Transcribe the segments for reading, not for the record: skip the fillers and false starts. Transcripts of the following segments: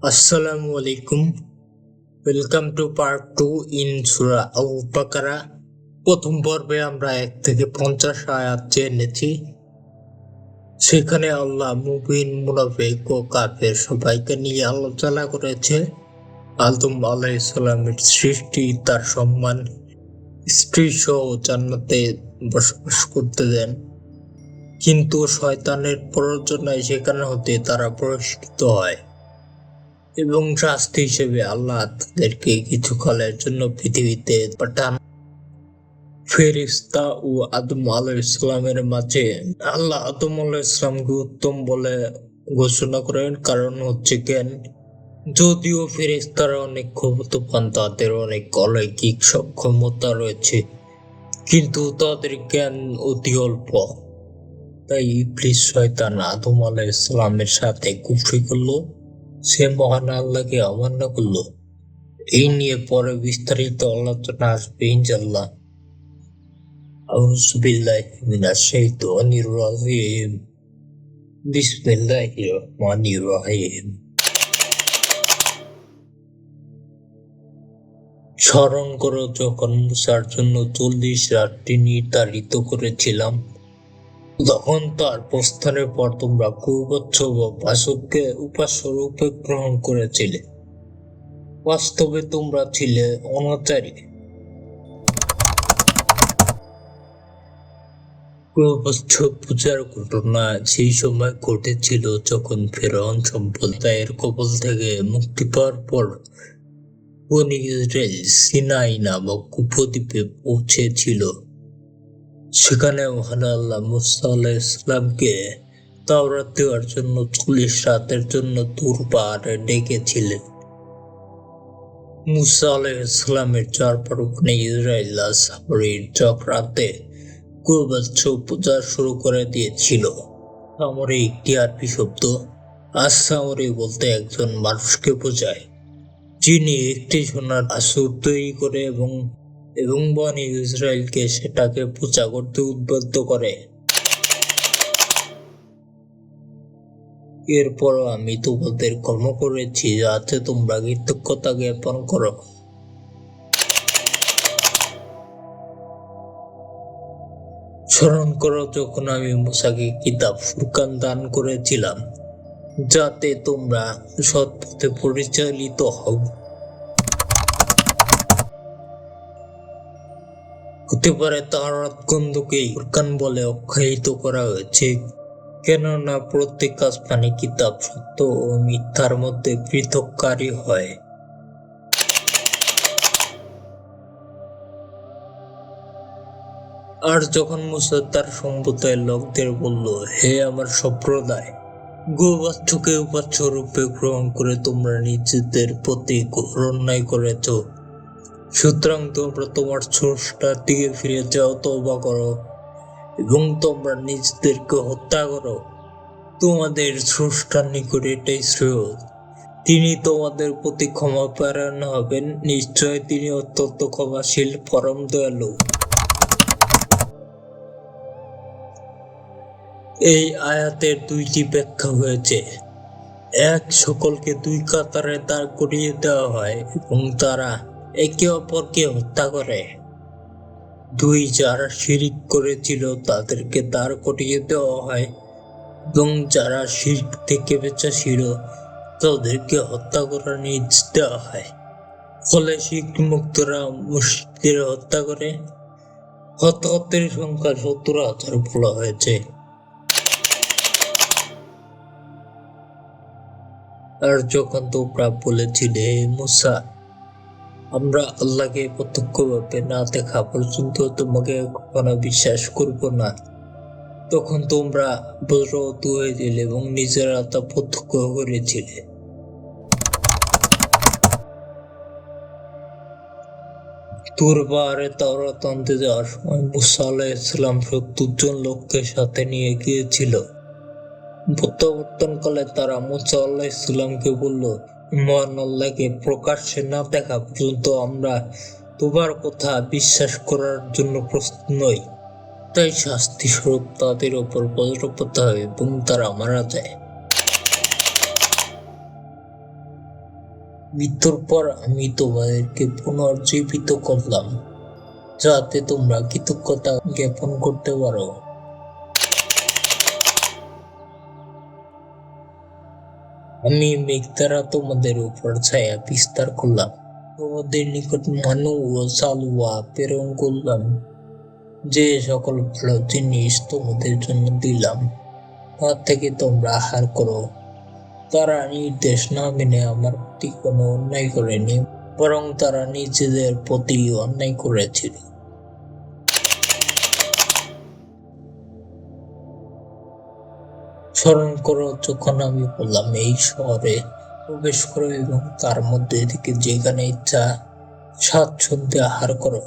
আসসালামু আলাইকুম। Welcome to part 2 in সূরা আল-বাকারা। প্রথম পর্বে আমরা 1 থেকে 50 আয়াত জেনেছি। সেখানে আল্লাহ মুমিন, মুনাফিক ও কাফের সবাইকে নিয়ে আলোচনা করেছে। আদম আলাইহিস সালামের সৃষ্টি, তার সম্মান, স্ত্রী সহ জান্নাতে বসবাস করতে দেন, কিন্তু শয়তানের প্ররোচনায় সেখানে হতে তারা বহিষ্কৃত হয় এবং শাস্তি হিসেবে আল্লাহ তাদেরকে কিছুকালের জন্য পৃথিবীতে পাঠান। ফেরেশতা ও আদম আলাইহিসসালামের মাঝে আল্লাহ আদম আলাইহিসসালামকে উত্তম বলে ঘোষণা করেন, কারণ হচ্ছে জ্ঞান। যদিও ফেরেশতারা অনেক ক্ষমতাবান, তাদের অনেক অলৌকিক সক্ষমতা রয়েছে, কিন্তু তাদের জ্ঞান অতি অল্প। তাই ইবলিস শয়তান আদম আলাইহিসসালামের সাথে কুফরি করলো, সে মহান আল্লাহকে অমান্য করলো। এই নিয়ে পরে বিস্তারিত আলোচনা আসবে ইনশাআল্লাহ। আউযু বিল্লাহি মিনাশ শাইতানির রাজিম। বিসমিল্লাহির রহমানির রহিম। স্মরণ করো যখন মুসার জন্য 40 রাতটি নির্ধারিত করেছিলাম, তখন তার প্রস্থানের পর তোমরা কুবচ্ছ বা বাসককে উপাস্য রূপে গ্রহণ করেছিলে। বাস্তবে তোমরা ছিলে অনাচারী। কুবচ্ছ পূজার ঘটনা সেই সময় ঘটেছিল যখন ফেরাউন সম্প্রদায়ের কবল থেকে মুক্তি পাওয়ার পর বনী ইসরাইল সিনাই নামক উপদ্বীপে পৌঁছেছিল। সেখানে মহান আল্লাহ মুসা আলাইহিস সালামকে তাওরাত দেওয়ার জন্য 40 রাতের জন্য তুর পাহাড়ে ডেকেছিলেন। মুসা আলাইহিস সালামের যাওয়ার পর বনী ইসরাইল সামরির চক্রান্তে কুবচ্ছ পূজা শুরু করে দিয়েছিল। সামরি একটি আরবি শব্দ। আস-সামরি বলতে একজন মানুষকে বোঝায় যিনি একটি সোনার আসুর তৈরি করে এবং বনী ইসরাইলকে সেটাকে পূজা করতে উদ্বুদ্ধ করে। এরপরও আমি তোমাদের কর্ম করেছি যাতে তোমরা কৃতজ্ঞতা জ্ঞাপন করো। স্মরণ করো যখন আমি মুসাকে কিতাব ফুরকান দান করেছিলাম, যাতে তোমরা সৎ পথে পরিচালিত হও। হতে পারে তাওরাত গ্রন্থকেই ফুরকান বলে আখ্যায়িত করা হয়েছে, কেননা প্রত্যেক আসমানি কিতাব সত্য ও মিথ্যার মধ্যে পৃথককারী হয়। আর যখন মুসা তার সম্প্রদায়ের লোকদের বলল, হে আমার সম্প্রদায়, গোবাচ্ছকে উপাস্য রূপে গ্রহণ করে তোমরা নিজেদের প্রতি ঘোর অন্যায় করেছ। সুতরাং তোমরা তোমার স্রষ্টার দিকে ফিরে যাও, তওবা করো এবং তোমরা নিজেদেরকে হত্যা করো। তোমাদের স্রষ্টার নিকট এটাই শ্রেয়। তিনি তোমাদের প্রতি ক্ষমাপরায়ণ হবেন। নিশ্চয় তিনি অত্যন্ত ক্ষমাশীল, পরম দয়ালু। এই আয়াতের দুইটি ব্যাখ্যা হয়েছে। এক, সকলকে দুই কাতারে দাঁড় করিয়ে দেওয়া হয় এবং তারা একে অপরকে হত্যা করে। দুই, যারা শিরক করেছিল তাদেরকে দাঁড় করিয়ে দেওয়া হয় এবং যারা শিরক থেকে বেঁচে ছিল তাদেরকে হত্যা করার নির্দেশ দেওয়া হয়। ফলে শিরক মুক্তরা মুশরিকদের হত্যা করে। হতাহতের সংখ্যা 70,000 বলা হয়েছে। আর যখন তোমরা বলেছিলে, হে মুসা, আমরা আল্লাহকে প্রত্যক্ষভাবে না দেখা পর্যন্ত তোমাকে কখনো বিশ্বাস করব না, তখন তোমরা ব্রত হয়েছিলে এবং নিজেরা তা প্রত্যক্ষ করেছিলে। তুর পাহাড়ে তাওরাত আনতে যাওয়ার সময় মুসা আলাইহিস সালাম 70 জন লোককে সাথে নিয়ে গিয়েছিল। প্রত্যাবর্তনকালে তারা মুসা আলাইহিস সালামকে বলল, মহান আল্লাহকে প্রকাশ্যে না দেখা পর্যন্ত আমরা তোমার কথা বিশ্বাস করার জন্য প্রস্তুত নই। তাই শাস্তি স্বরূপ তাদের উপর বজ্রপাত হয় এবং তারা মারা যায়। মৃত্যুর পর আমি তোমাদেরকে পুনর্জীবিত করলাম, যাতে তোমরা কৃতজ্ঞতা জ্ঞাপন করতে পারো। আমি মেঘ দ্বারা তোমাদের উপর ছায়া বিস্তার করলাম, তোমাদের নিকট মানু ও সালওয়া প্রেরণ করলাম, যে সকল ভালো জিনিস তোমাদের জন্য দিলাম তা থেকে তোমরা আহার করো। তারা নির্দেশ না মেনে আমার প্রতি কোনো অন্যায় করেনি, বরং তারা নিজেদের প্রতি অন্যায় করেছিল। স্মরণ করো যখন আমি বললাম এই শহরে প্রবেশ করো এবং তার মধ্যে থেকে যেখানে ইচ্ছা স্বাচ্ছন্দ্যে আহার করো।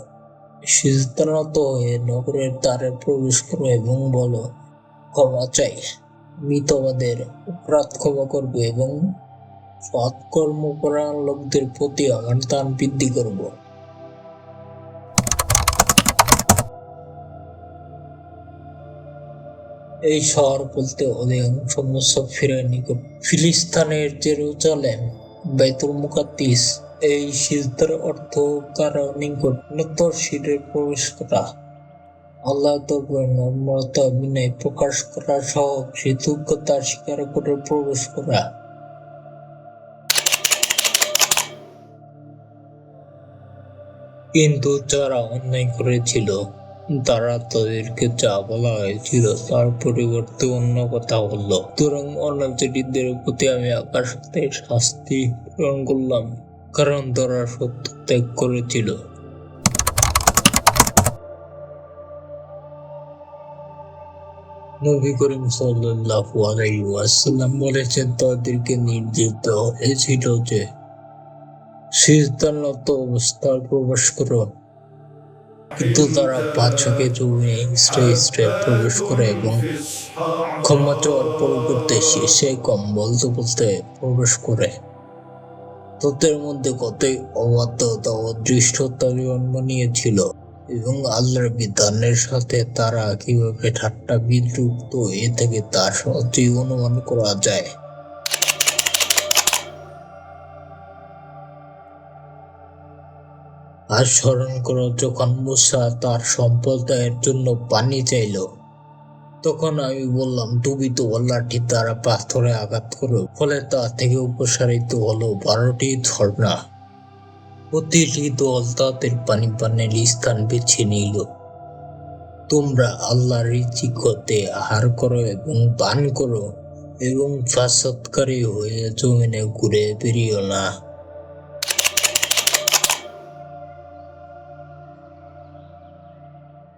সিজদারত হয়ে নগরের দ্বারে প্রবেশ করো এবং বলো, ক্ষমা চাই, আমি তোমাদের অপরাধ ক্ষমা করবো এবং সৎকর্মপরায়ণ লোকদের প্রতি আমার দান বৃদ্ধি করব। এই শহর বলতে অধিকাংশ মুসাফিরের নিকট ফিলিস্তিনের জেরুজালেম, বাইতুল মুকাদ্দিস। এই সিজদার অর্থ কারো নিকট উন্নত শিরে প্রবেশ করা, আল্লাহ তবে নম্রতা বিনয় প্রকাশ করা সহ কৃতজ্ঞতা স্বীকার করে প্রবেশ করা। কিন্তু যারা অন্যায় করেছিল তারা তাদেরকে যা বলা হয়েছিল তার পরিবর্তে অন্য কথা বলল, সুতরাং অনাচারীদের প্রতি আমি আকাশ হতে শাস্তি প্রেরণ করলাম, কারণ তারা সত্য ত্যাগ করেছিল। নবী করিম সাল্লাল্লাহু আলাইহি ওয়াসাল্লাম বলেছেন, তাদেরকে নির্দেশ দেওয়া হয়েছিল যে সিজদারত অবস্থায় প্রবেশ করো, কিন্তু তারা পাঁচকে জমিনে হিস্ট্রে হিস্ট্রে প্রবেশ করে এবং ক্ষমা চাওয়ার পরিবর্তে শেষে কম বলতে বলতে প্রবেশ করে। তাদের মধ্যে কতই অবাধ্যতা ও দৃষ্টতা জন্ম নিয়েছিল এবং আল্লাহর বিধানের সাথে তারা কিভাবে ঠাট্টা বিদ্রুপ, এ থেকে তা সহজেই অনুমান করা যায়। আর স্মরণ করো যখন মূসা তার সম্প্রদায়ের জন্য পানি চাইল, তখন আমি বললাম, তুমি তো লাঠি দ্বারা পাথরে আঘাত করো, ফলে তা থেকে উপসারিত হলো 12টি ঝর্ণা। প্রতিটি দল তাদের পানি পানের স্থান বেছে নিল। তোমরা আল্লাহর রিজিক হতে আহার করো এবং পান করো এবং ফাসাদকারী হয়ে জমিনে ঘুরে বেরিও না।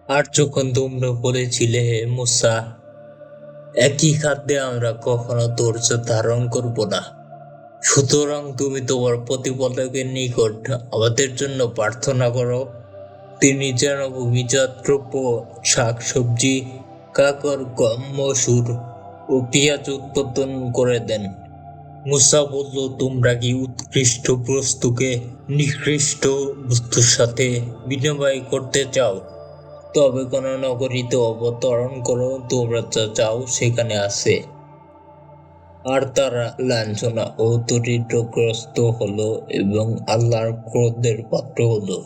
আর যখন তোমরা বলেছিলে, হে মূসা, একই খাদ্যে আমরা কখনো ধৈর্য ধারণ করব না, সুতরাং তুমি তোমার প্রতিপালকের নিকট আমাদের জন্য প্রার্থনা করো, তিনি যেন ভূমিজাত দ্রব্য, শাক সবজি, কাকর, গম, মসুর ও পেঁয়াজ উৎপাদন করে দেন। মূসা বলল, তোমরা কি উৎকৃষ্ট বস্তুকে নিকৃষ্ট বস্তুর সাথে বিনিময় করতে চাও? তবে কোন নগরীতে অবতরণ করো, তোমরা যা চাও সেখানে আছে। আর তারা লাঞ্ছনা ও দরিদ্রগ্রস্ত হলো এবং আল্লাহর ক্রোধের পাত্র হলো,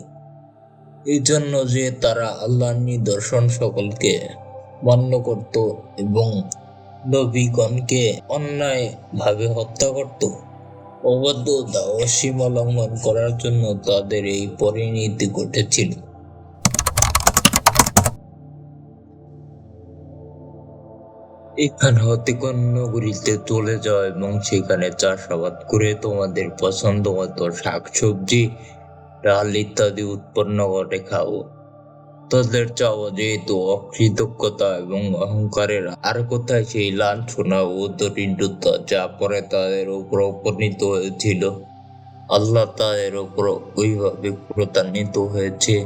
এই জন্য যে তারা আল্লাহর নিদর্শন সকলকে মান্য করত এবং নবীগণকে অন্যায় ভাবে হত্যা করত। অবাধ্যতা ও সীমা লঙ্ঘন করার জন্য তাদের এই পরিণতি ঘটেছিল। এখান হতে কোন নগরীতে চলে যাও এবং সেখানে চাষাবাদ করে তোমাদের পছন্দ মতো শাকসবজি, ডাল ইত্যাদি উৎপন্ন করে খাও। তাদের চাওয়া যেহেতু অকৃতজ্ঞতা এবং অহংকারের, আর কোথায় সেই লাঞ্ছনা ও দরিদ্রতা যা পরে তাদের উপর উপনীত হয়েছিল। আল্লাহ তাদের উপর ওইভাবে প্রতারিত হয়েছে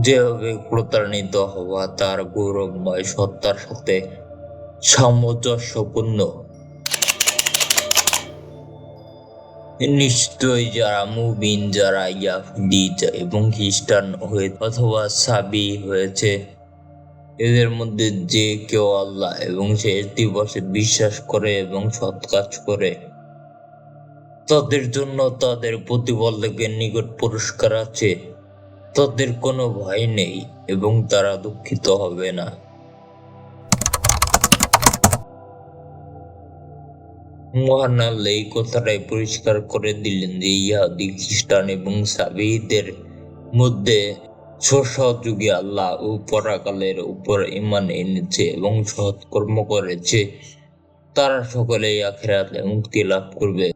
যেভাবে প্রতারিত হওয়া তার গৌরবময় সত্তার সাথে সামঞ্জস্যপূর্ণ। নিশ্চয়ই যারা মুমিন, যারা ইয়াহুদি এবং খ্রিস্টান হয়ে অথবা সাবি হয়েছে, এদের মধ্যে যে কেউ আল্লাহ এবং শেষ দিবসে বিশ্বাস করে এবং সৎ কাজ করে, তাদের জন্য তাদের প্রতিপালকের নিকট পুরস্কার আছে, তাদের কোনো ভয় নেই এবং তারা দুঃখিত হবে না। মহান আল্লাহ এই কথাটাই পরিষ্কার করে দিলেন যে ইহুদি, খ্রিস্টান এবং সাবিদের মধ্যে সহযোগী আল্লাহ ও পরকালের উপর ঈমান এনেছে এবং সৎকর্ম করেছে, তারা সকলেই আখিরাতে মুক্তি লাভ করবে।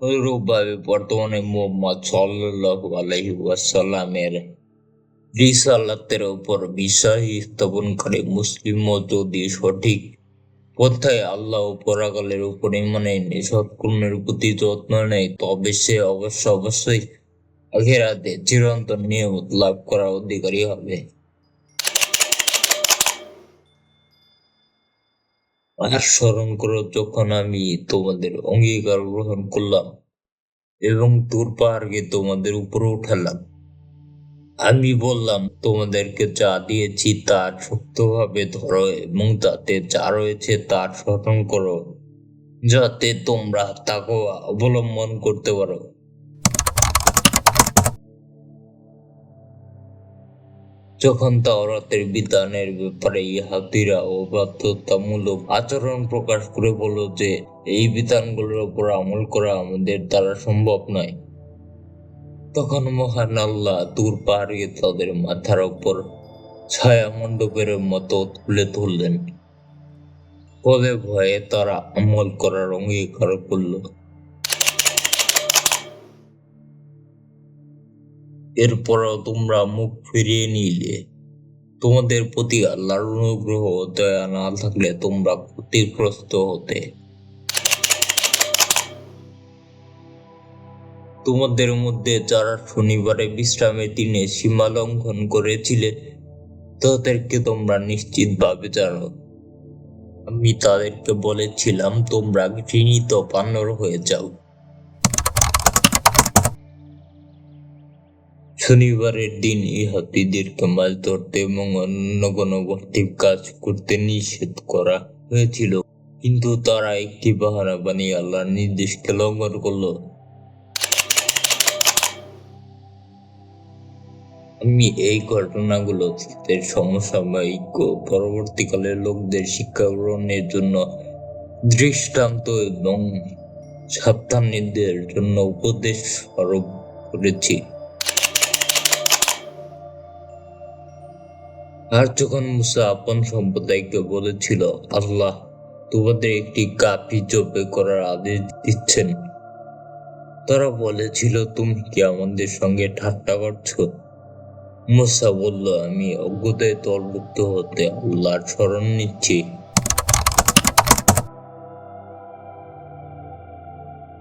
অনুরূপভাবে বর্তমানে মুহাম্মদ সাল্লাল্লাহু আলাইহি ওয়াসাল্লামের রিসালাতের উপর বিশ্বাস স্থাপনকারী মুসলিমও যদি সঠিক পথে আল্লাহ ও পরকালের উপর ঈমান এনে সৎকর্মের প্রতি যত্ন নেয়, তবে সে অবশ্যই আখিরাতে চিরন্তন নিয়ামত লাভ করার অধিকারী হবে। আর স্মরণ করো, যখন আমি তোমাদের অঙ্গীকার গ্রহণ করলাম এবং তুর পাহাড়কে তোমাদের উপরে উঠালাম, আমি বললাম, তোমাদেরকে যা দিয়েছি তা শক্তভাবে ধরো এবং তাতে যা রয়েছে তার স্মরণ করো, যাতে তোমরা তাকওয়া অবলম্বন করতে পারো। যখন তাওরাতের বিধানের ব্যাপারে ইহুদীরা অবাধ্যতামূলক আচরণ প্রকাশ করে বলল যে এই বিধানগুলোর উপর আমল করা আমাদের দ্বারা সম্ভব নয়, তখন মহান আল্লাহ তুর পাহাড়কে তাদের মাথার উপর ছায়া মণ্ডপের মতো তুলে ধরলেন। ফলে ভয়ে তারা আমল করার অঙ্গীকার করল। এরপরও তোমরা মুখ ফিরিয়ে নিলে। তোমাদের প্রতি আল্লাহর অনুগ্রহ ও দয়া না থাকলে তোমরা ক্ষতিগ্রস্ত হতে। তোমাদের মধ্যে যারা শনিবারে বিশ্রামের দিনে সীমা লঙ্ঘন করেছিলে, তাদেরকে তোমরা নিশ্চিতভাবে জানো। আমি তাদেরকে বলেছিলাম, তোমরা ঘৃণিত বানর হয়ে যাও। শনিবারের দিন ইহুদীদেরকে মাছ ধরতে এবং অন্য কোনো বাড়তি কাজ করতে নিষেধ করা হয়েছিল, কিন্তু তারা একটি বাহানা বানিয়ে আল্লাহর নির্দেশকে লঙ্ঘন করল। আমি এই ঘটনাগুলো তাদের সমসাময়িক ও পরবর্তীকালের লোকদের শিক্ষা গ্রহণের জন্য দৃষ্টান্ত এবং সাবধানীদের জন্য উপদেশ স্বরূপ করেছি। আর যখন মুসা আপন সম্প্রদায়কে বলেছিল, আল্লাহ তোমাদের একটি কাফি জবে করার আদেশ দিচ্ছেন, তারা বলেছিল, তুমি কি আমাদের সঙ্গে ঠাট্টা করছো? মুসা বলল, আমি অজ্ঞতায় দলভুক্ত হতে আল্লাহর শরণ নিচ্ছি।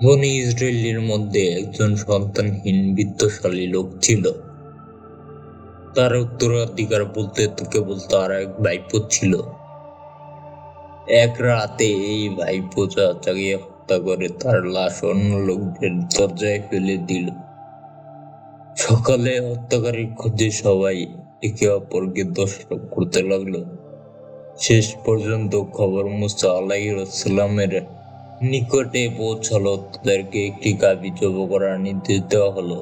বনী ইসরায়েলের মধ্যে একজন সন্তানহীন বিত্তশালী লোক ছিল। তার উত্তরাধিকার বলতে কেবল তার এক ভাইপো ছিল। এক রাতে এই ভাইপো চাচাকে হত্যা করে তার লাশ অন্য লোকদের দরজায় ফেলে দিল। সকালে হত্যাকারীর খোঁজে সবাই একে অপরকে দোষারোপ করতে লাগলো। শেষ পর্যন্ত খবর মুসা আলাইহিসসালামের নিকটে পৌঁছালো। তাদেরকে একটি গাভী জবাই করার নির্দেশ দেওয়া হলো।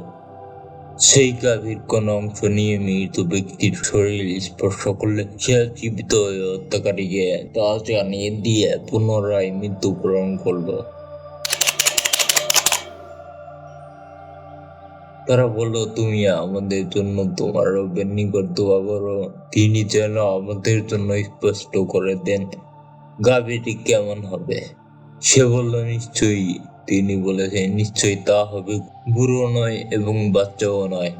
সেই গাভীর কোন অংশ নিয়ে মৃত ব্যক্তির শরীর স্পর্শ করলে সে জীবিত হয়ে হত্যাকারীকে তা জানিয়ে দিয়ে পুনরায় মৃত্যুবরণ করলো। তারা বলল, তুমি আমাদের জন্য তোমার রবের নিকট দোয়া করো, তিনি যেন আমাদের জন্য স্পষ্ট করে দেন গাভীটি কেমন হবে। সে বলল, নিশ্চয়ই। তিনি বলেছেন, নিশ্চয়ই তা হবে বুড়ো নয় এবং বাচ্চাও নয়,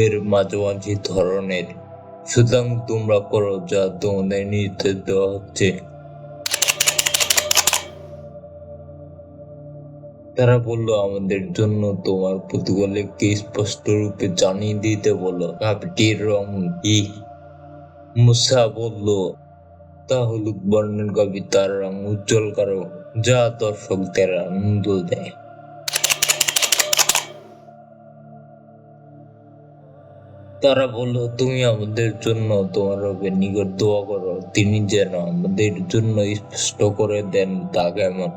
এর মাঝামাঝি ধরনের। সুতরাং তোমরা করো যা তোমাদের নির্দেশ দেওয়া হচ্ছে। তারা বলল, আমাদের জন্য তোমার প্রতিপালককে স্পষ্ট রূপে জানিয়ে দিতে বলো গাভীটির রং কি। মুসা বলল, তা হলুদ বর্ণের গাভী, তার রং উজ্জ্বল কালো, যা দর্শকদের আনন্দ দেয়। তারা বলল, তুমি আমাদের জন্য তোমার রবের নিকট দোয়া করো, তিনি যেন আমাদের জন্য স্পষ্ট করে দেন তা কেমন।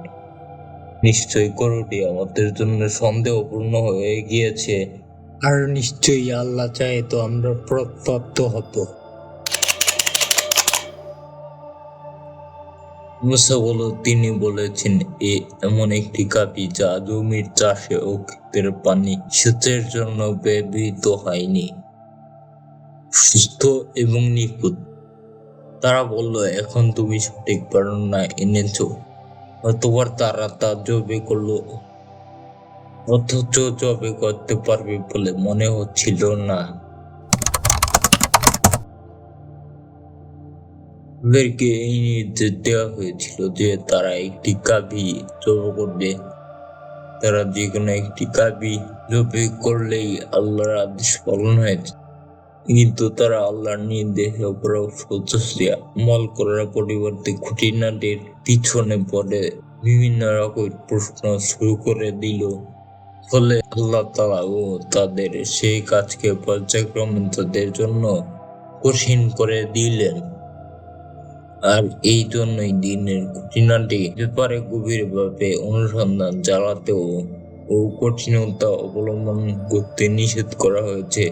নিশ্চয়ই গরুটি আমাদের জন্য সন্দেহপূর্ণ হয়ে গিয়েছে, আর নিশ্চয়ই আল্লাহ চায় তো আমরা প্রত্যপ্ত হব। মুসা বলল, তিনি বলেছেন এমন একটি গাভী যা জমির চাষে ও ক্ষেতের পানি সেচের জন্য ব্যবহৃত হয়নি, সুস্থ এবং নিখুঁত। তারা বলল, এখন তুমি সঠিক বর্ণনা এনেছো। অতঃপর তারা তা জবে করল, অথচ জবে করতে পারবে বলে মনে হচ্ছিল না। তাদেরকে এই নির্দেশ দেওয়া হয়েছিল যে তারা একটি গাভী জবে করবে। তারা যে কোনো একটি গাভী জবে করলেই আল্লাহর আদেশ পালন হয়েছে, কিন্তু তারা আল্লাহর নির্দেশের উপর সচেষ্ট আমল করার পরিবর্তে খুঁটিনাটির পিছনে পড়ে বিভিন্ন রকম প্রশ্ন শুরু করে দিল। ফলে আল্লাহ তাআলাও তাদের সেই কাজকে পর্যায়ক্রমে তাদের জন্য কঠিন করে দিলেন। আর এই জন্যই দিনের খুঁটিনাটি ব্যাপারে গভীরভাবে অনুসন্ধান চালাতেও ও কঠিনতা অবলম্বন করতে নিষেধ করা হয়েছে।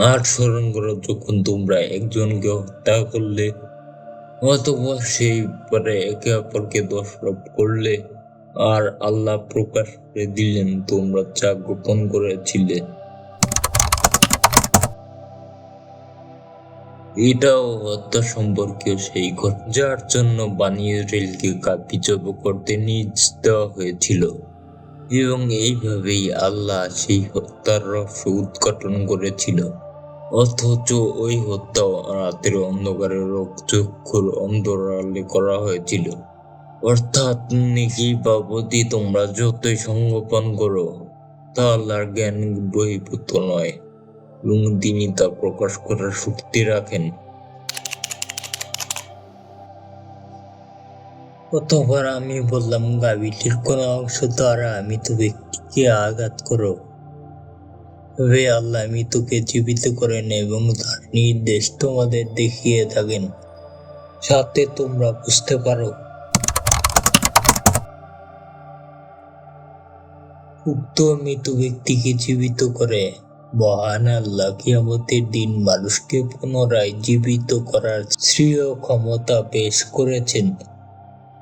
আর স্মরণ করো, যখন তোমরা একজনকে হত্যা করলে অতঃপর সেই পরে একে অপরকে দোষারোপ করলে, আর আল্লাহ প্রকাশ করে দিলেন তোমরা যা গোপন করেছিলে। এটাও হত্যা সম্পর্কীয় সেই ঘটনা যার জন্য বনী ইসরাঈলকে গাভী জবে করতে নির্দেশ দেওয়া হয়েছিল, এবং এইভাবেই আল্লাহ সেই হত্যার রহস্য উদ্ঘাটন করেছিল। অথচ ওই হত্যা রাতের অন্ধকারে চক্ষুর অন্তরালে করা হয়েছিল। অর্থাৎ নেকি বা বদি তোমরা যতই সংগোপন করো, তা আল্লাহর জ্ঞান বহির্ভূত নয়, এবং তিনি তা প্রকাশ করার শক্তি রাখেন। অতঃপর আমি বললাম, গাভীটির কোন অংশ দ্বারা মৃত ব্যক্তিকে আঘাত করো, তবে আল্লাহ মৃতকে জীবিত করেন এবং তার নির্দেশ তোমাদের দেখিয়ে থাকেন, যাতে তোমরা বুঝতে পারো। উক্ত মৃত ব্যক্তিকে জীবিত করে মহান আল্লাহ কিয়ামতের দিন মানুষকে পুনরায় জীবিত করার শ্রেয় ক্ষমতা পেশ করেছেন।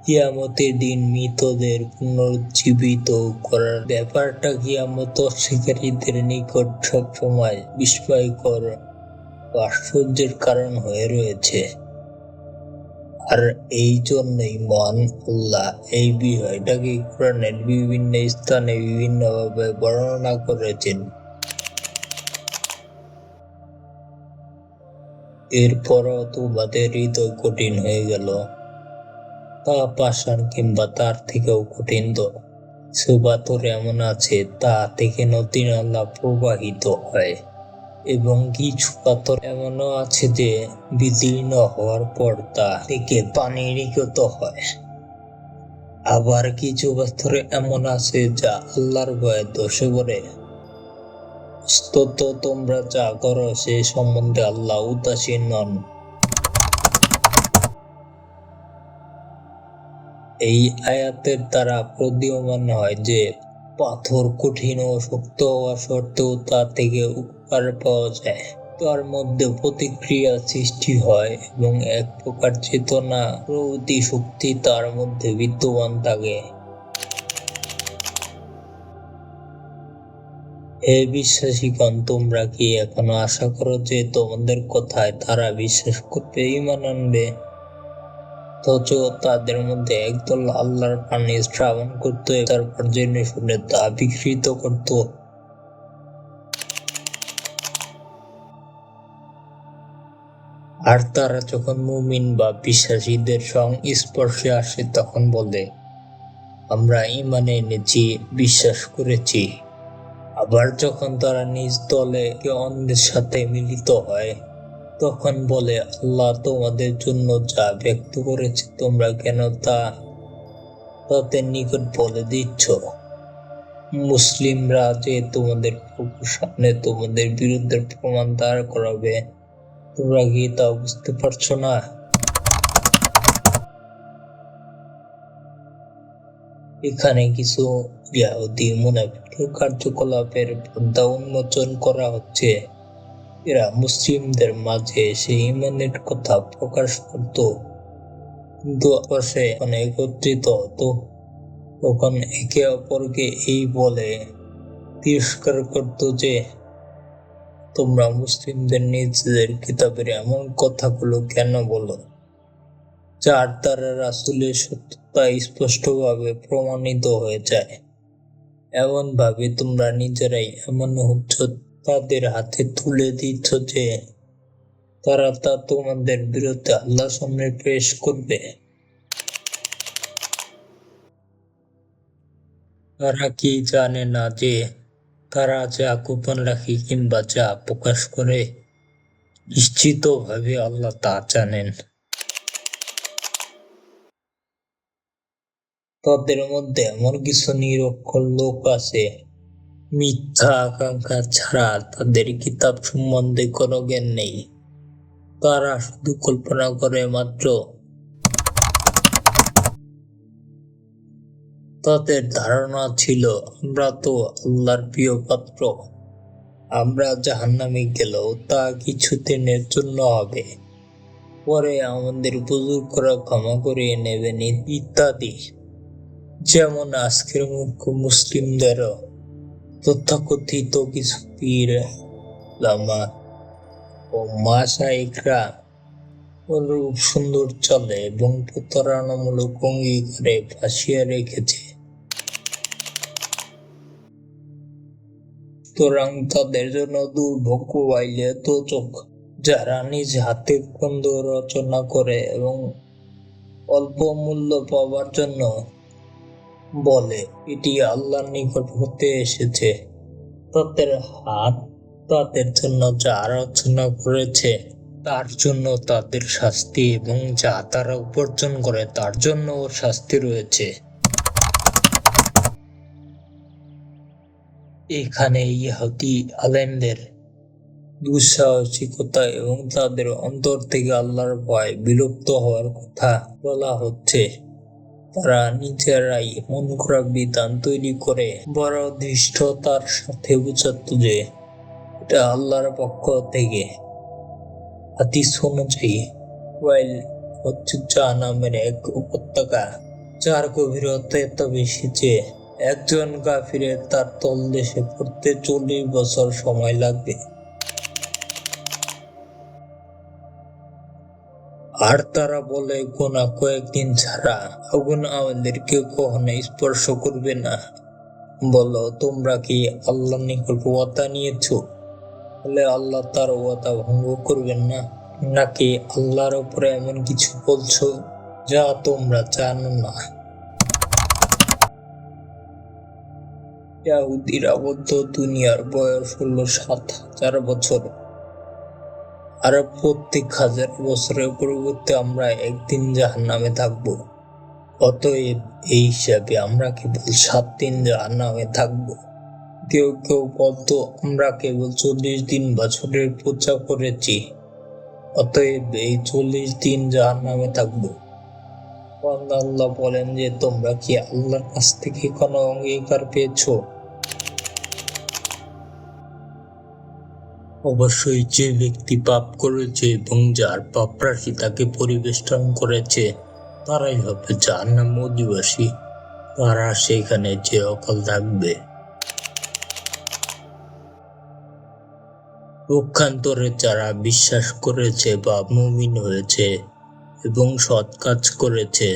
কিয়ামতের দিন মৃতদের পুনর্জীবিত করার ব্যাপারটা কিয়ামত অস্বীকারীদের নিকট সবসময় বিস্ময়কর ও আশ্চর্যের কারণ হয়ে রয়েছে। আর এই জন্যই মহান আল্লাহ এই বিষয়টাকে কোরআনের বিভিন্ন স্থানে বিভিন্নভাবে বর্ণনা করেছেন। এরপরও তোমাদের হৃদয় কঠিন হয়ে গেল, তা পাষাণ কিংবা তার থেকেও কঠিন। কিছু পাথর এমন আছে তা থেকে নদী নালা প্রবাহিত হয়, এবং কিছু পাথর এমনও আছে যে বিদীর্ণ হওয়ার পর তা থেকে পানি নির্গত হয়। আবার কিছু পাথর এমন আছে যা আল্লাহর ভয়ে ধসে পড়ে। বস্তুত তোমরা যা করো সে সম্বন্ধে আল্লাহ উদাসীন নন। এই আয়াতের দ্বারা প্রতীয়মান হয় যে পাথর কঠিন ও শক্ত হওয়া সত্ত্বেও তা থেকে উপকার পাওয়া যায়। তার মধ্যে প্রতিক্রিয়া সৃষ্টি হয় এবং এক প্রকার চেতনা প্রভৃতি শক্তি তার মধ্যে বিদ্যমান থাকে। হে বিশ্বাসীগণ, তোমরা কি এখনো আশা করো যে তোমাদের কথায় তারা বিশ্বাস করবে, ঈমান আনবে? অথচ তাদের মধ্যে একদল আল্লাহর পানি শ্রাবণ করত, তারপর জেনে শুনে তা বিকৃত করত। আর তারা যখন মুমিন বা বিশ্বাসীদের সংস্পর্শে আসে তখন বলে, আমরা ঈমান এনেছি, বিশ্বাস করেছি। আবার যখন তারা নিজ দলে অন্যের সাথে মিলিত হয় তখন বলে, আল্লাহ তোমাদের জন্য যা ব্যক্ত করেছে তোমরা কেন তা তাদের নিকট বলে দিচ্ছ? মুসলিমরা যে তোমাদের প্রভুর সামনে তোমাদের বিরুদ্ধে প্রমাণ দাঁড় করাবে, তোমরা কি তা বুঝতে পারছো না? এখানে কিছু ইহুদি মুনাফিকের কার্যকলাপের পর্দা উন্মোচন করা হচ্ছে। এরা মুসলিমদের মাঝে সেই ঈমানের কথা প্রকাশ করত, কিন্তু অবশ্যই একত্রিত হতো, তখন একে অপরকে এই বলে তিরস্কার করত যে তোমরা মুসলিমদের নিজেদের কিতাবের এমন কথাগুলো কেন বলো যার দ্বারা রাসূলের সত্যতা স্পষ্টভাবে প্রমাণিত হয়ে যায়। এমন ভাবে তোমরা নিজেরাই এমন হুজ্জত তাদের হাতে তুলে দিচ্ছ যে তারা তা তোমাদের বিরুদ্ধে আল্লাহর সামনে পেশ করবে। তারা কি জানে না যে তারা যা গোপন রাখে কিংবা যা প্রকাশ করে নিশ্চিতভাবে আল্লাহ তা জানেন। তাদের মধ্যে এমন কিছু নিরক্ষর লোক আছে মিথ্যা আকাঙ্ক্ষা ছাড়া তাদের কিতাব সম্বন্ধে কোনো জ্ঞান নেই। তারা শুধু কল্পনা করে মাত্র। তাদের ধারণা ছিল আমরা তো আল্লাহর প্রিয় পাত্র, আমরা জাহান্নামে গেলেও তা কিছুদিনের জন্য হবে, পরে আমাদের বুজুর্গরা ক্ষমা করিয়ে নেবেন ইত্যাদি। যেমন আজকের মুখ্য মুসলিমদেরও তথাকথিত কিছু পীর, লামা ও মাশায়েখরা অনুরূপ সুন্দর চলে এবং প্রতারণামূলক অঙ্গীকারে ফাঁসিয়ে রেখেছে। সুতরাং তাদের জন্য দুর্ভোগ বাইলে দোজখ, যারা নিজ হাতে গ্রন্থ রচনা করে এবং অল্প মূল্য পাওয়ার জন্য বলে এটি আল্লাহর নিকট হতে এসেছে। তাদের হাত তাদের জন্য যা রচনা করেছে তার জন্য তাদের শাস্তি এবং যা তারা উপার্জন করে তার জন্য শাস্তি রয়েছে। এখানে ইহুদি আলেমদের দুঃসাহসিকতা এবং তাদের অন্তর থেকে আল্লাহর ভয় বিলুপ্ত হওয়ার কথা বলা হচ্ছে। তারা নিজেরাই মন করা বিধান তৈরি করে বড় দৃষ্টতার সাথে বোঝাত যে এটা আল্লাহর পক্ষ থেকে। হাদিস অনুযায়ী ওয়াইল হচ্ছে জাহান্নামের এক উপত্যকা, যার গভীরতা এত বেশি যে একজন কাফিরের তার তলদেশে পড়তে 40 বছর সময় লাগবে। আর তারা বলে গোনা কয়েকদিন ছাড়া আগুন আমাদেরকে কখনো স্পর্শ করবে না। বলো তোমরা কি আল্লাহর নিকট ওয়াদা নিয়েছ? বলে আল্লাহ তার ওয়াদা ভঙ্গ করবেন না? নাকি আল্লাহর উপরে এমন কিছু বলছো যা তোমরা জানো না? ইহুদির আবদ্ধ দুনিয়ার বয়স হলো 7,000 বছর, আর প্রত্যেক 1000 বছরের পরিবর্তে আমরা একদিন জাহান্নামে থাকব। অতএব এই হিসাবে আমরা কেবল 7 দিন জাহান্নামে থাকব। কেউ কেউ বলতো আমরা কেবল 40 দিন বছরের পূজা করেছি, অতএব এই 40 দিন জাহান্নামে থাকব। আল্লাহ বলেন যে তোমরা কি আল্লাহর কাছ থেকে কোনো অঙ্গীকার পেয়েছো? অবশ্যই যে ব্যক্তি পাপ করেছে এবং যার পাপ রাশি তাকে পরিবেষ্টন করেছে তারাই হবে জাহান্নাম অধিবাসী। তারা সেখানে চিরকাল থাকবে। পক্ষান্তরে যারা বিশ্বাস করেছে বা মুমিন হয়েছে এবং সৎ কাজ করেছে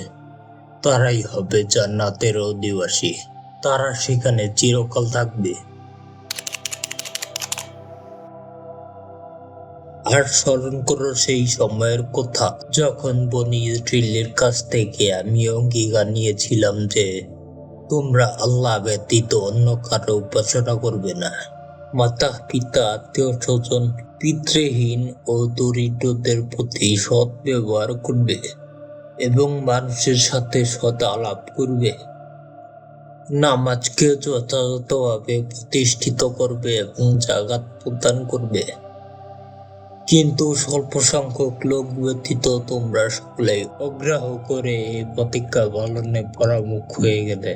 তারাই হবে জান্নাতের অধিবাসী। তারা সেখানে চিরকাল থাকবে। আর স্মরণ করো সেই সময়ের কথা যখন বনী ইসরাঈলের কাছ থেকে আমি অঙ্গীকার নিয়েছিলাম যে তোমরা আল্লাহ ব্যতীত অন্য কারো উপাসনা করবে না। মাতা পিতা আত্মীয় স্বজন পিতৃহীন ও দরিদ্রদের প্রতি সৎ ব্যবহার করবে এবং মানুষের সাথে সৎ আলাপ করবে। নামাজকে যথাযথভাবে প্রতিষ্ঠিত করবে এবং জাকাত প্রদান করবে। কিন্তু স্বল্প সংখ্যক লোক ব্যতীত তোমরা সকলে অগ্রাহ্য করে এই প্রতিজ্ঞা পালনে পরামুখ হয়ে গেলে।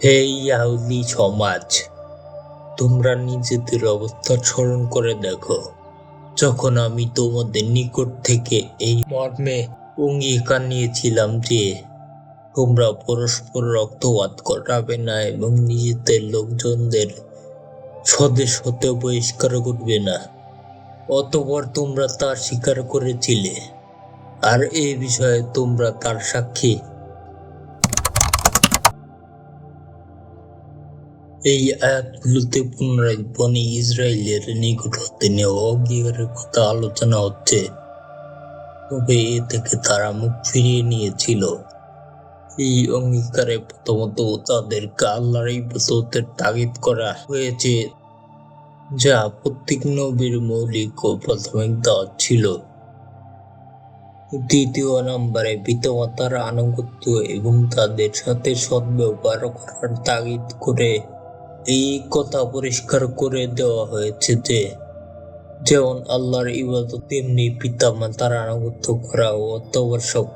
হে ইয়াহুদী সমাজ, তোমরা নিজেদের অবস্থা স্মরণ করে দেখো, যখন আমি তোমাদের নিকট থেকে এই মর্মে অঙ্গীকার নিয়েছিলাম যে তোমরা পরস্পর রক্তপাত করাবে না এবং নিজেদের লোকজনদের স্বদেশ হতে বহিষ্কার করবে না। অতঃপর তোমরা তা স্বীকার করেছিলে, আর এই বিষয়ে তোমরা তার সাক্ষী। এই আয়াতগুলোতে পুনরায় বনী ইসরায়েলের নিকট হতে নেওয়া অঙ্গীকারের কথা আলোচনা হচ্ছে, তবে এ থেকে তারা মুখ ফিরিয়ে নিয়েছিল। এই অঙ্গীকারে প্রথমত তাদেরকে আল্লাহর ইবাদতের তাগিদ করা হয়েছে, যা প্রত্যেক নবীর মৌলিক ও প্রাথমিক দাওয়াত ছিল। দ্বিতীয় নম্বরে পিতামাতার আনুগত্য এবং তাদের সাথে সদ্ব্যবহার করার তাগিদ করে এই কথা পরিষ্কার করে দেওয়া হয়েছে যে যেমন আল্লাহর ইবাদত তেমনি পিতামাতার আনুগত্য করা অত্যাবশ্যক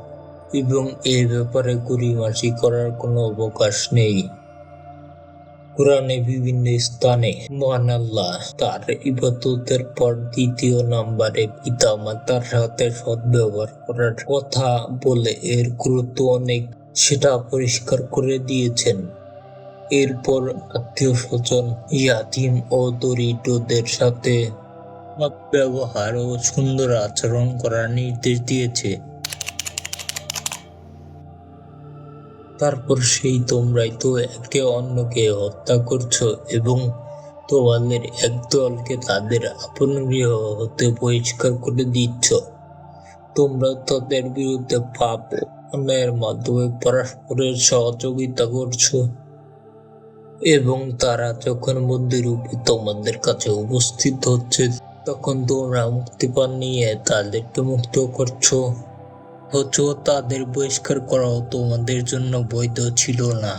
এবং এ ব্যাপারে গড়িমসি করার কোনো অবকাশ নেই। কোরআনে বিভিন্ন স্থানে মহান আল্লাহ তার ইবাদতের পর দ্বিতীয় নম্বরে পিতামাতার সাথে সদ্ব্যবহার করার কথা বলে এর গুরুত্ব অনেক সেটা পরিষ্কার করে দিয়েছেন। এরপর আত্মীয় স্বজন, ইয়াতীম ও দরিদ্রদের সাথে ব্যবহার ও সুন্দর আচরণ করার নির্দেশ দিয়েছে। তারপর সেই তোমরাই তো একে অন্যকে হত্যা করছো এবং তোমাদের একদলকে তাদের আপন গৃহ হতে বহিষ্কার করে দিচ্ছ। তোমরা তাদের বিরুদ্ধে পাপ ও অন্যায়ের মাধ্যমে পরস্পরের সহযোগিতা করছো এবং তারা যখন বন্দীরূপে তোমাদের কাছে উপস্থিত হচ্ছে তখন তোমরা মুক্তিপণ নিয়ে তাদেরকে মুক্ত করছো, অথচ তাদের বহিষ্কার করাও তোমাদের জন্য বৈধ ছিল না।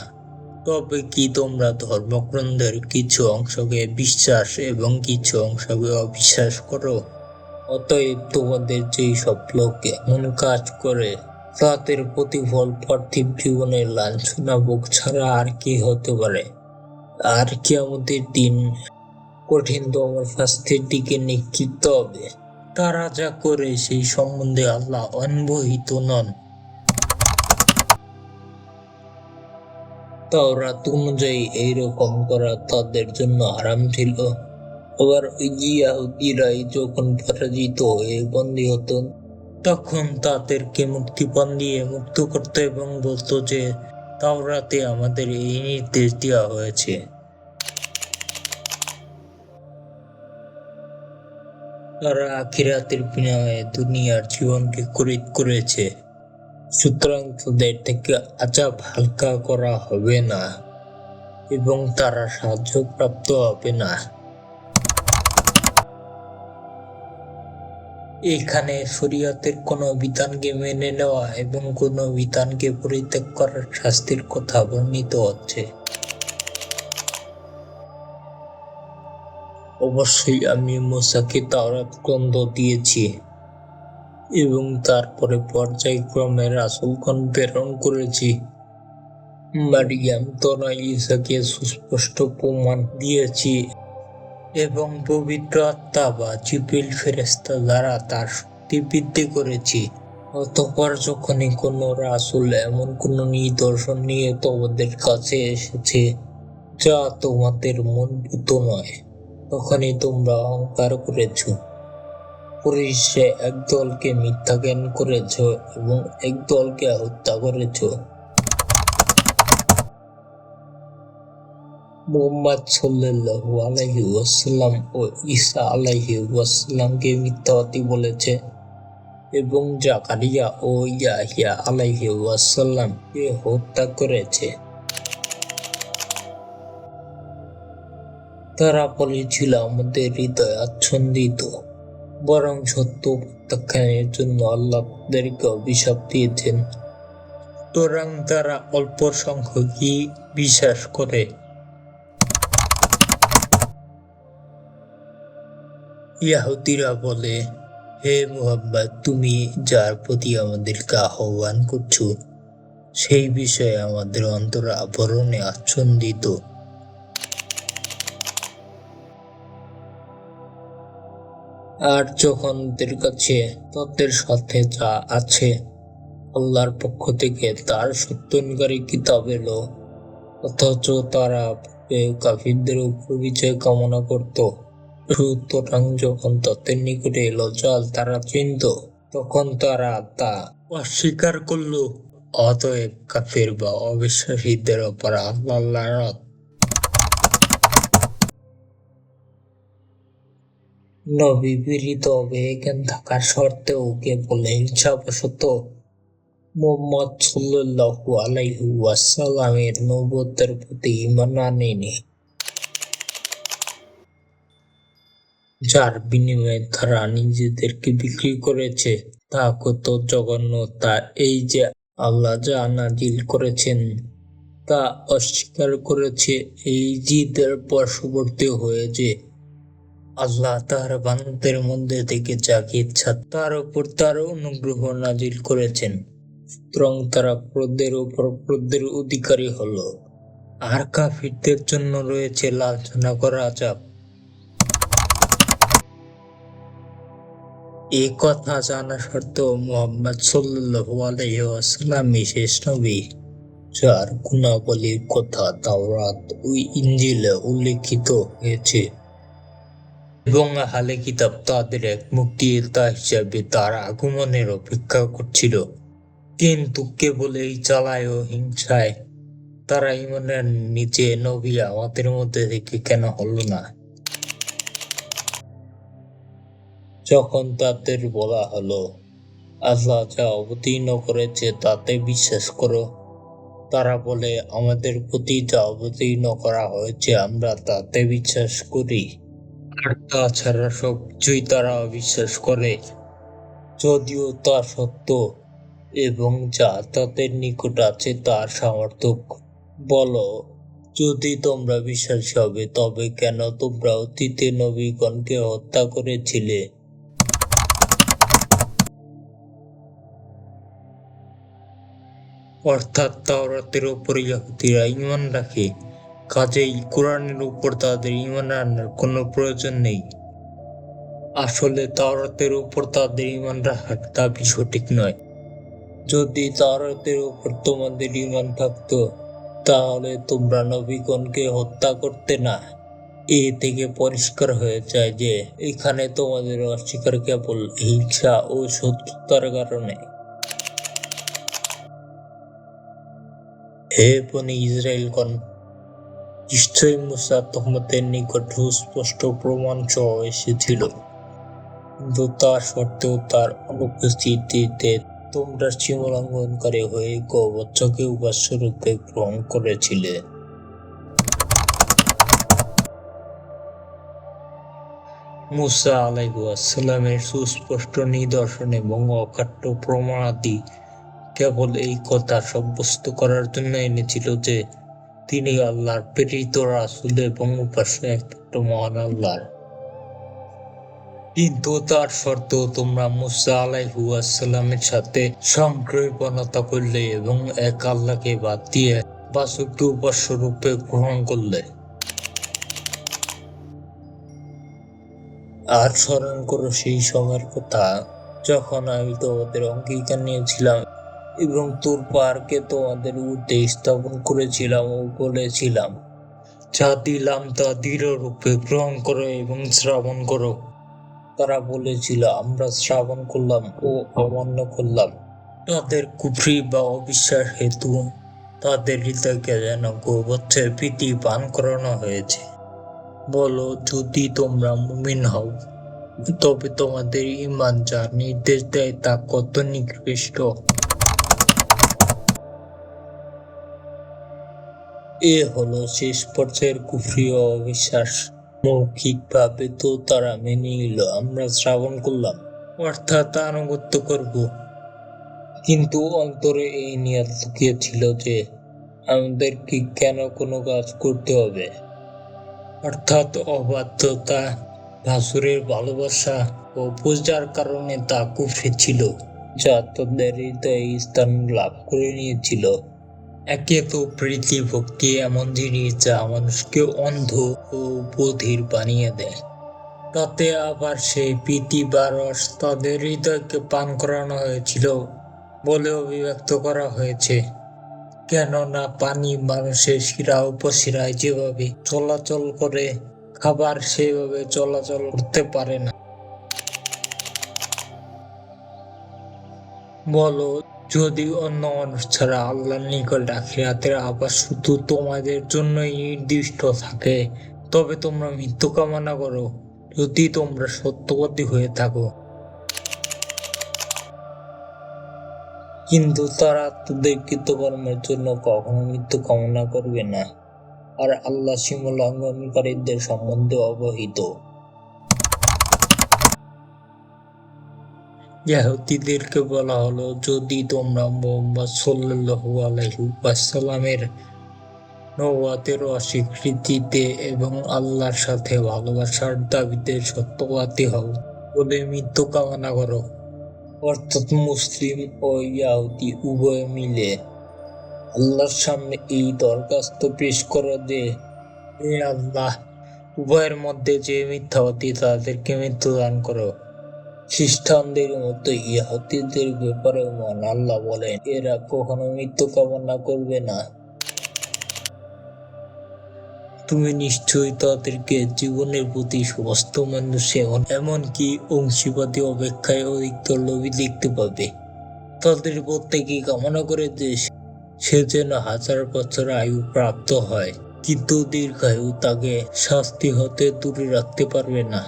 তবে কি তোমরা ধর্মগ্রন্থের কিছু অংশকে বিশ্বাস এবং কিছু অংশকে অবিশ্বাস করো? অতএব তোমাদের যেই সব লোক এমন কাজ করে তাদের প্রতিফল পার্থিব জীবনে লাঞ্ছনা ভোগ ছাড়া আর কি হতে পারে, আর কিয়ামতের দিন কঠিনতম শাস্তির দিকে নিক্ষিপ্ত হবে। তারা যা করে সেই সম্বন্ধে আল্লাহ অনবহিত নন। তাওরাত অনুযায়ী এইরকম করা তাদের জন্য হারাম ছিল। আবার ইয়াহুদীরাই যখন পরাজিত হয়ে বন্দী হতো তখন তাদেরকে মুক্তিপণ দিয়ে মুক্ত করত এবং বলতো যে তাওরাতে আমাদের এই নির্দেশ দেওয়া হয়েছে। তারা আখিরাতের বিনিময়ে দুনিয়ার জীবনকে খরিদ করেছে, সুতরাং তাদের থেকে আযাব হালকা করা হবে না এবং তারা সাহায্য প্রাপ্ত হবে না। এখানে শরীয়তের কোনো বিধানকে মেনে নেওয়া এবং কোনো বিধানকে পরিত্যাগ করার শাস্তির কথা বর্ণিত হচ্ছে। অবশ্যই আমি মূসাকে তাওরাত গ্রন্থ দিয়েছি এবং তারপরে পর্যায়ক্রমে রাসূলগণ প্রেরণ করেছি। মারিয়াম তনয়া ঈসাকে সুস্পষ্ট প্রমাণ দিয়েছি এবং পবিত্র আত্মা বা জিবরিল ফেরেশতা দ্বারা তার শক্তি বৃদ্ধি করেছি। অতঃপর যখনই কোনো রাসূল এমন কোনো নিদর্শন নিয়ে তোমাদের কাছে এসেছে যা তোমাদের মনঃপূত নয়, তখনই তোমরা অহংকার করেছ, পরিশেষে একদলকে মিথ্যা জ্ঞান করেছ এবং একদলকে হত্যা করেছ। মুহাম্মদ সাল্লাল্লাহু আলাইহি ওয়াসাল্লাম ও ঈসা আলাইহি ওয়াসাল্লামকে মিথ্যাবাদী বলেছে এবং জাকারিয়া ও ইয়াহইয়া আলাইহি ওয়াসাল্লামকে হত্যা করেছে। তারা বলেছিল আমাদের হৃদয় আচ্ছন্দিত, বরং সত্য প্রত্যাখ্যানের জন্য আল্লাহ তাদেরকে অভিশাপ দিয়েছেন, সুতরাং তারা অল্প সংখ্যকই বিশ্বাস করে। ইয়াহুদিরা বলে, হে মুহাম্মদ, তুমি যার প্রতি আমাদেরকে আহ্বান করছো সেই বিষয়ে আমাদের অন্তর আবরণে আচ্ছন্দিত। আর যখন ওদের কাছে তাদের সাথে যা আছে আল্লাহর পক্ষ থেকে তার সত্যনকারী কিতাব এলো, অথচ তারা কাফিরদের উপর বিজয় কামনা করত, সুতরাং যখন তাদের নিকটে এলো জাল তারা চিনত, তখন তারা তা অস্বীকার করলো। অতএব কাফির বা অবিশ্বাসীদের ওপর আল্লাহর লানত। নবী প্রেরিত অজ্ঞান থাকার সত্ত্বেও কেবল হিংসাবশত মুহাম্মদ সাল্লাল্লাহু আলাইহি ওয়াসাল্লামের নবুয়তের প্রতি ঈমান আনেনি, যার বিনিময়ে তারা নিজেদেরকে বিক্রি করেছে। তা কত জঘন্য! তা এই যে আল্লাহ যা নাজিল করেছেন তা অস্বীকার করেছে, এই জিদের বশবর্তী হয়ে যে আল্লাহ তার বান্দাদের মধ্যে থেকে যাকে ইচ্ছা তার উপর তার অনুগ্রহ নাজিল করেছেন, সুতরাং তারা ক্রোধের উপর ক্রোধের অধিকারী হলো। আর কাফিরদের জন্য রয়েছে লাঞ্ছনা করা আযাব। এই কথা জানা সত্ত্বেও মুহাম্মদ সাল্লাল্লাহু আলাইহি ওয়াসাল্লামই শেষ নবী, যার গুণাবলীর কথা তাওরাত ও ইনজিলে উল্লেখিত হয়েছে, এবং আহলে কিতাব তাদের এক মুক্তিদাতা হিসেবে তার আগমনের অপেক্ষা করছিল। কিন্তু কেবল এই জ্বালায় ও হিংসায় তারা ঈমান আনেনি যে নবী আমাদের মধ্যে থেকে কেন হলো না। যখন তাদের বলা হলো, আল্লাহ যা অবতীর্ণ করেছে তাতে বিশ্বাস করো, তারা বলে, আমাদের প্রতি যা অবতীর্ণ করা হয়েছে আমরা তাতে বিশ্বাস করি, আর তাছাড়া সবকিছুই তারা অবিশ্বাস করে, যদিও তা সত্য এবং যা তাদের নিকট আছে তার সমর্থক। বলো, যদি তোমরা বিশ্বাসী হবে তবে কেন তোমরা অতীতে নবীগণকে হত্যা করেছিলে? অর্থাৎ তাওরাতের উপর ইহুদীরা ঈমান রাখে, কাজেই কোরআনের উপর তাদের ঈমান আনার কোনো প্রয়োজন নেই। আসলে তাওরাতের উপর তাদের ঈমান রাখার দাবি সঠিক নয়। যদি তাওরাতের উপর তোমাদের ঈমান থাকতো তাহলে তোমরা নবীগণকে হত্যা করতে না। এ থেকে পরিষ্কার হয়ে যায় যে এখানে তোমাদের অস্বীকার কেবল হিংসা ও শত্রুতার কারণে। হে বনী ইসরাঈলগণ, নিশ্চয়ই মূসা তোমাদের নিকট সুস্পষ্ট প্রমাণ সহ এসেছিল, কিন্তু তা সত্ত্বেও তার অনুপস্থিতিতে তোমরা সীমালঙ্ঘনকারী হয়ে গবাচ্চাকে উপাস্যরূপে গ্রহণ করেছিলে। মূসা আলাইহিস সালামের সুস্পষ্ট নিদর্শন এবং অকাট্য প্রমাণাদি কেবল এই কথা সাব্যস্ত করার জন্য এনেছিল যে তিনি আল্লাহর প্রেরিত রাসূল এবং উপাস্য একমাত্র মহান আল্লাহর। কিন্তু তার সত্ত্বেও তোমরা মূসা আলাইহিস সালামের সাথে সংকীর্ণতা করলে এবং এক আল্লাহকে বাদ দিয়ে বাছুরকে উপাস্য রূপে গ্রহণ করলে। আর স্মরণ করো সেই সময়ের কথা যখন আমি তোমাদের অঙ্গীকার নিয়েছিলাম এবং তুর পাহাড়কে তোমাদের ঊর্ধ্বে স্থাপন করেছিলাম ও বলেছিলাম, যা দিলাম তা দৃঢ় রূপে গ্রহণ করো এবং শ্রবণ করো। তারা বলেছিল, আমরা শ্রবণ করলাম ও অমান্য করলাম। তাদের কুফরি বা অবিশ্বাস হেতু তাদের হৃদয়কে যেন গোবৎসের প্রীতি পান করানো হয়েছে। বলো, যদি তোমরা মুমিন হও তবে তোমাদের ঈমান যা নির্দেশ দেয় তা কত নিকৃষ্ট। এ হলো শেষ পর্যায়ের কুফরি ও অবিশ্বাস। মৌখিকভাবে তো তারা মেনে নিল, আমরা শ্রবণ করলাম, অর্থাৎ আনুগত্য করব, কিন্তু অন্তরে এই নিয়ত লুকিয়ে ছিল যে আমাদেরকে কেন কোনো কাজ করতে হবে, অর্থাৎ অবাধ্যতা ভাসুরের ভালোবাসা ও পূজার কারণে তা কুফরি ছিল, যা তাদের হৃদয়ে স্থান লাভ করে নিয়েছিল। একে তো প্রীতি ভক্তি এমন জিনিস যা মানুষকে অন্ধ ও বধির বানিয়ে দেয়, তাতে আবার সেই প্রীতি বা রস তাদের হৃদয়কে পান করানো হয়েছিল বলে অভিব্যক্ত করা হয়েছে। কেননা পানি মানুষের শিরা উপশিরায় যেভাবে চলাচল করে, খাবার সেভাবে চলাচল করতে পারে না। বলো, যদি অন্য মানুষ ছাড়া আল্লাহর নিকট আখিরাতের আবাস শুধু তোমাদের জন্যই নির্দিষ্ট থাকে, তবে তোমরা মৃত্যু কামনা করো, যদি তোমরা সত্যবাদী হয়ে থাকো। কিন্তু তারা তাদের কৃতকর্মের জন্য কখনো মৃত্যু কামনা করবে না, আর আল্লাহ সীমা লঙ্ঘনকারীদের সম্বন্ধে অবহিত। ইহুদীদেরকে বলা হলো, যদি তোমরা মুহাম্মদ সাল্লাল্লাহু আলাইহি ওয়াসাল্লামের নবুয়তের অস্বীকৃতিতে এবং আল্লাহর সাথে ভালোবাসার দাবিতে সত্যবাদী হও বলে মৃত্যু কামনা করো, অর্থাৎ মুসলিম ও ইহুদি উভয়ে মিলে আল্লাহর সামনে এই দরখাস্ত পেশ করো যে, হে আল্লাহ, উভয়ের মধ্যে যে মিথ্যাবাদী তাদেরকে মৃত্যু দান করো। খ্রিস্টানদের মতো ইহুদীদের ব্যাপারেও মহান আল্লাহ বলেন, এরা কখনো মৃত্যু কামনা করবে না। তুমি নিশ্চয়ই তাদেরকে জীবনের প্রতি সমস্ত মানুষে এমনকি অংশীবাদী অপেক্ষায় অধিকতর লোভী দেখতে পাবে। তাদের প্রত্যেকেই কামনা করে যে সে যেন 1000 বছর আয়ু প্রাপ্ত হয়, কিন্তু দীর্ঘায়ু তাকে শাস্তি হতে দূরে রাখতে পারবে না।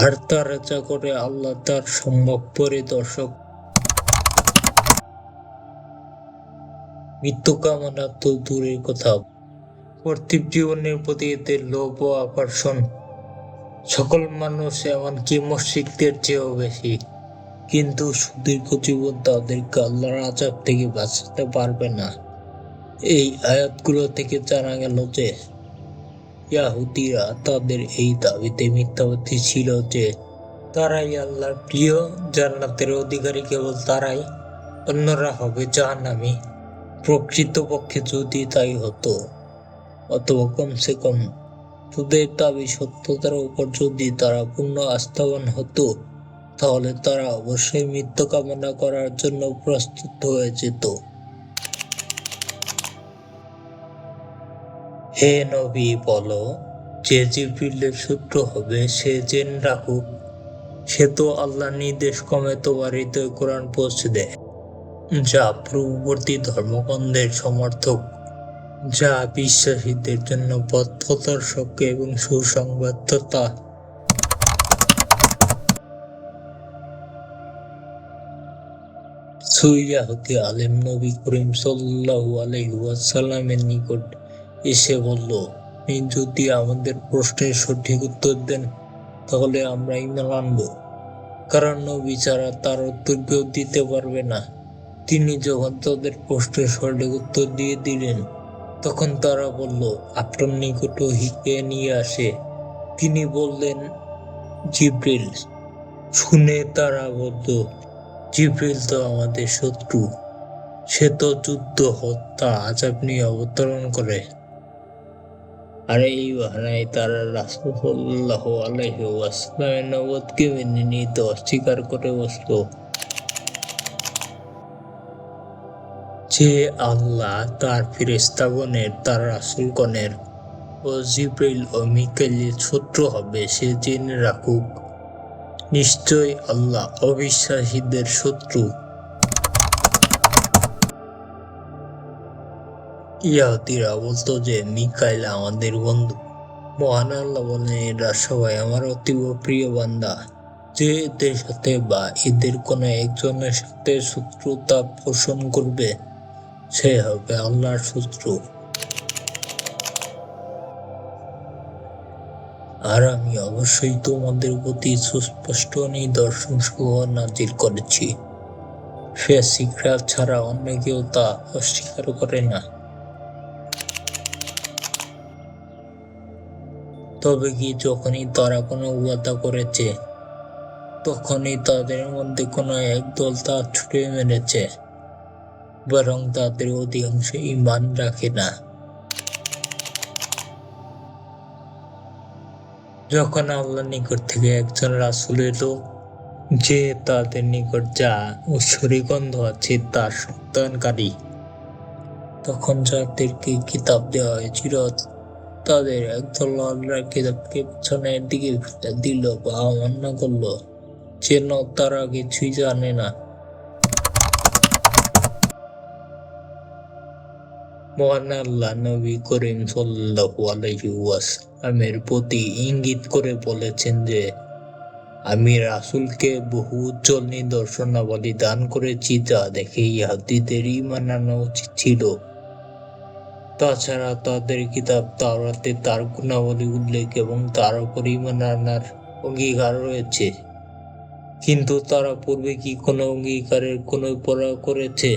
আর তারা যা করে আল্লাহ তার সম্যক পরিদর্শক। মৃত্যু কামনা তো দূরের কথা, পার্থিব জীবনের প্রতি এদের লোভ ও আকর্ষণ সকল মানুষ এমনকি মুশরিকদের চেয়েও বেশি। কিন্তু সুদীর্ঘ জীবন তাদেরকে আল্লাহর আযাব থেকে বাঁচাতে পারবে না। এই আয়াতগুলো থেকে জানা গেল যে ইহুদীরা তাদের এই দাবিতে মিথ্যাবাদী ছিল যে তারাই আল্লাহর প্রিয়, জান্নাতের অধিকারী কেবল তারাই, অন্যরা হবে জাহান্নামী। প্রকৃতপক্ষে যদি তাই হতো, অথবা কমসে কম তাদের দাবি সত্যতার উপর যদি তারা পূর্ণ আস্থাবান হতো, তাহলে তারা অবশ্যই মৃত্যু কামনা করার জন্য প্রস্তুত হয়ে যেত। হে নবী, বলো, যে জিবরিলের শত্রু হবে সে জেনে রাখুক, সে তো আল্লাহর নির্দেশ ক্রমে তোমার হৃদয়ে কোরআন পৌঁছে দেয়, যা পূর্ববর্তী ধর্মগ্রন্থের সমর্থক, যা বিশ্বাসীদের জন্য পথ প্রদর্শক এবং সুসংবাদদাতা। ইহুদী আলেম নবী করিম সাল্লাল্লাহু আলাইহি ওয়াসাল্লামের নিকট এসে বলল, আপনি যদি আমাদের প্রশ্নের সঠিক উত্তর দেন তাহলে আমরা ঈমান আনব, কারণ নবী ছাড়া তার উত্তর কেউ দিতে পারবে না। তিনি যখন তাদের প্রশ্নের সঠিক উত্তর দিয়ে দিলেন, তখন তারা বলল, আপনার নিকট ওহী কে নিয়ে আসে? তিনি বললেন, জিবরিল। শুনে তারা বলল, জিবরিল তো আমাদের শত্রু, সে তো যুদ্ধ, হত্যা, আযাব নিয়ে অবতরণ করে। আর এই বাহানায় তারা রাসূল সাল্লাল্লাহু আলাইহি ওয়াসাল্লামের নবুয়তকে মেনে নিতে অস্বীকার করে বসল। যে আল্লাহ তার ফেরেশতাগণের, তার রাসূলগণের ও জিবরিল ও মিকাইলের শত্রু হবে সে জেনে রাখুক, নিশ্চয় আল্লাহ অবিশ্বাসীদের শত্রু। ইহুদীরা বলতো যে মিকাইল আমাদের বন্ধু। মহান আল্লাহ বলেন, এরা সবাই আমার অতীব প্রিয় বান্দা। যে এদের সাথে বা এদের কোনো একজনের সাথে শত্রুতা পোষণ করবে সে হবে আল্লাহর শত্রু। আর আমি অবশ্যই তোমাদের প্রতি সুস্পষ্ট নিদর্শন সমূহ নাজিল করেছি, ফ্যাসিকরা ছাড়া অন্য কেউ তা অস্বীকার করে না। তবে কি যখনই তারা কোনো ওয়াদা করেছে তখনই তাদের মধ্যে কোনো একদল তা ছুটে মেরেছে, বরং তাদের অধিকাংশ ঈমান রাখে না। যখন আল্লাহর নিকট থেকে একজন রাসূল এলো যে তাদের নিকট যা সুগন্ধ আছে তার সত্যায়নকারী, তখন যাদেরকে কিতাব দেওয়া হয়েছিল তাদের একদল আল্লাহর কিতাবকে পিছনের দিকে ফেলে দিল বা অমান্য করলো, যেন তারা কিছুই জানে না। মহান আল্লাহ নবী করিম সাল্লাল্লাহু আলাইহি ওয়াসাল্লামের প্রতি ইঙ্গিত করে বলেছেন যে আমি রাসূলকে বহু উজ্জ্বল নিদর্শনাবলী দান করেছি যা দেখে ইহুদীদের ঈমান আনা উচিত ছিল। তাছাড়া তাদের কিতাব তাওরাতে তার গুণাবলী উল্লেখ এবং তার উপর ঈমান আনার অঙ্গীকার রয়েছে, কিন্তু তারা পূর্বে কি কোনো অঙ্গীকারের কোনো পরোয়া করেছে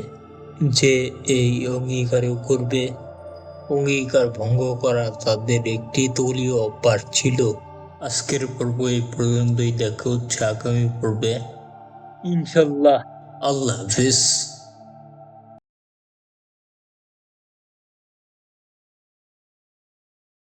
যে এই অঙ্গীকারও করবে? অঙ্গীকার ভঙ্গ করা তাদের একটি দলীয় অভ্যাস ছিল। আজকের পর্ব এই পর্যন্তই, দেখা হচ্ছে আগামী পর্বে ইনশাল্লাহ। আল্লাহ হাফিজ।